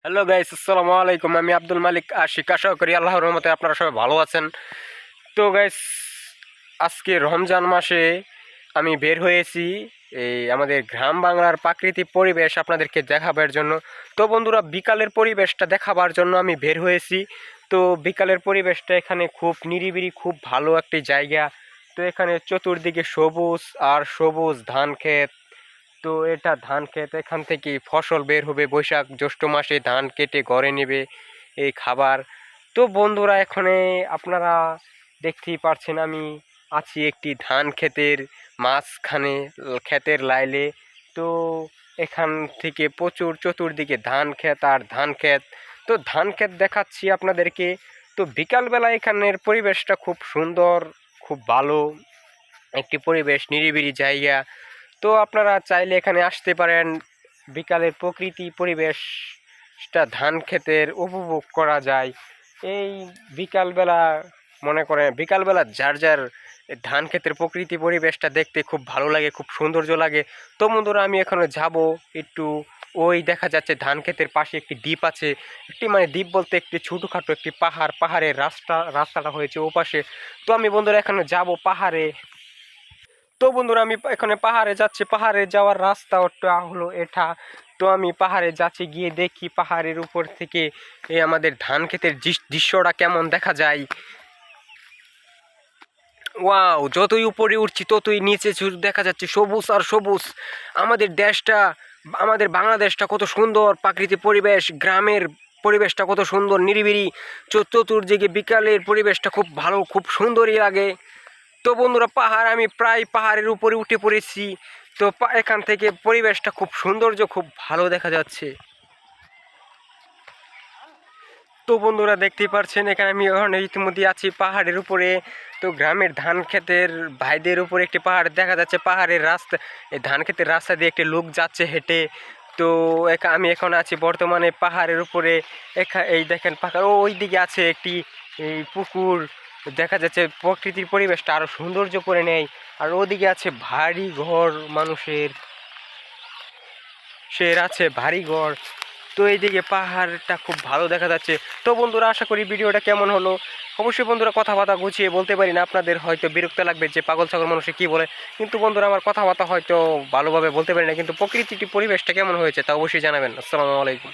Hello guys, আসসালামু আলাইকুম। আমি আব্দুল মালিক আশিক। আশা করি আল্লাহর রহমতে আপনারা সবাই ভালো আছেন। তো গাইস, আজকে রমজান মাসে আমি বের হয়েছি এই আমাদের গ্রাম বাংলার প্রাকৃতিক পরিবেশ আপনাদেরকে দেখাবার জন্য। তো বন্ধুরা, বিকালের পরিবেশটা দেখাবার জন্য আমি বের হয়েছি। তো বিকালের পরিবেশটা এখানে খুব নিরিবিলি, খুব ভালো একটি জায়গা। তো এখানে চতুর্দিকে সবুজ আর সবুজ ধান ক্ষেত। তো এটা ধান ক্ষেত, এখান থেকে ফসল বের হবে। বৈশাখ জ্যৈষ্ঠ মাসে ধান কেটে ঘরে নেবে এই খাবার। তো বন্ধুরা, এখানে আপনারা দেখতেই পারছেন আমি আছি একটি ধান ক্ষেতের মাঝখানে, ক্ষেতের লাইলে। তো এখান থেকে প্রচুর চতুর্দিকে ধান ক্ষেত আর ধান ক্ষেত। তো ধান ক্ষেত দেখাচ্ছি আপনাদেরকে। তো বিকালবেলা এখানের পরিবেশটা খুব সুন্দর, খুব ভালো একটি পরিবেশ, নিরিবিলি জায়গা। তো আপনারা চাইলে এখানে আসতে পারেন। বিকালের প্রকৃতি পরিবেশটা ধান ক্ষেতের উপভোগ করা যায় এই বিকালবেলা। মনে করেন বিকালবেলা যার যার ধান ক্ষেতের প্রকৃতি পরিবেশটা দেখতে খুব ভালো লাগে, খুব সৌন্দর্য লাগে। তো বন্ধুরা, আমি এখানে যাব একটু। ওই দেখা যাচ্ছে ধান ক্ষেতের পাশে একটি দ্বীপ আছে। একটি মানে দ্বীপ বলতে একটি ছোটোখাটো একটি পাহাড়ের রাস্তাটা হয়েছে ও পাশে। তো আমি বন্ধুরা এখানে যাব পাহাড়ে। তো বন্ধুরা, আমি এখানে পাহাড়ে যাচ্ছি। পাহাড়ে যাওয়ার রাস্তাটা হলো এটা। তো আমি পাহাড়ে যাচ্ছি, গিয়ে দেখি পাহাড়ের উপর থেকে এই আমাদের ধান ক্ষেতের দৃশ্যটা কেমন দেখা যায়। ওয়াও, যতই উপরে উঠছি ততই নিচে শুধু দেখা যাচ্ছে সবুজ আর সবুজ। আমাদের দেশটা, আমাদের বাংলাদেশটা কত সুন্দর প্রাকৃতিক পরিবেশ। গ্রামের পরিবেশটা কত সুন্দর, নিরিবিলি। চতুর্দিকে বিকালের পরিবেশটা খুব ভালো, খুব সুন্দরই লাগে। তো বন্ধুরা, আমি প্রায় পাহাড়ের উপরে উঠে পড়েছি। তো এখান থেকে পরিবেশটা খুব সৌন্দর্য, খুব ভালো দেখা যাচ্ছে। তো বন্ধুরা, দেখতেই পাচ্ছেন এখানে আমি এখন ইতিমধ্যে আছি পাহাড়ের উপরে। তো গ্রামের ধান ক্ষেতের ভাইদের উপরে একটি পাহাড় দেখা যাচ্ছে। পাহাড়ের রাস্তা, এই ধান ক্ষেতের রাস্তা দিয়ে একটি লোক যাচ্ছে হেঁটে। তো আমি এখন আছি বর্তমানে পাহাড়ের উপরে। এই দেখেন পাহাড়, ওই দিকে আছে একটি এই পুকুর। দেখা যাচ্ছে প্রকৃতির পরিবেশটা আরো সৌন্দর্য করে নেয়। আর ওদিকে আছে ভারী ঘর মানুষের, আছে ভারী ঘর। তো এইদিকে পাহাড়টা খুব ভালো দেখা যাচ্ছে। তো বন্ধুরা, আশা করি ভিডিওটা কেমন হলো। অবশ্যই বন্ধুরা, কথাবার্তা গুছিয়ে বলতে পারি না, আপনাদের হয়তো বিরক্ত লাগবে যে পাগল ছাগল মানুষে কী বলে। কিন্তু বন্ধুরা, আমার কথাবার্তা হয়তো ভালোভাবে বলতে পারি না, কিন্তু প্রকৃতিটি পরিবেশটা কেমন হয়েছে তা অবশ্যই জানাবেন। আসসালামু আলাইকুম।